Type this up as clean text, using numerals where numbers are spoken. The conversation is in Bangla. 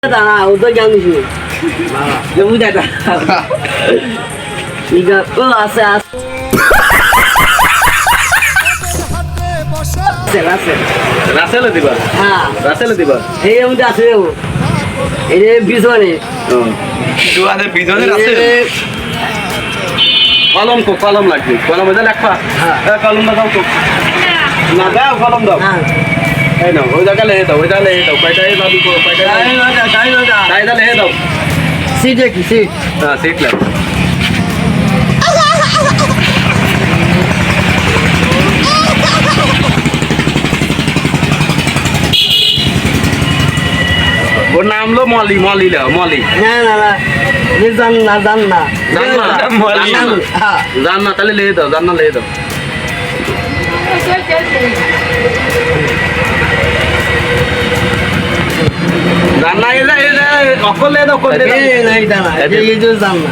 দাঁড়া ও তো জানিস বুঝা ও আছে আছে রাসেলে দিবা হ্যাঁ রাসেলে দিবা এই মধ্যে আছে ও এই বিজনে দুয়ারে বিজনে রাসেল কলম লাগবে কলম এটা লেখা কলম দাও তো না দাও কলম দাও এই নাও ওই জায়গা লেহে দাও ওই জায়গা লেহে দাও কয়টা এই দাবি করো কয়টা তাই দাও লেহে দাও সিটে কি সিট হ্যাঁ সিট লাগ ওর নাম লো মলি মলি লাও মলি না না না জান না জান না তাহলে লেহে দাও জান না লেহে দাও জান না এই অকল লেহে দাও অকল লেহে দাও এই না এটা না এই যে জান না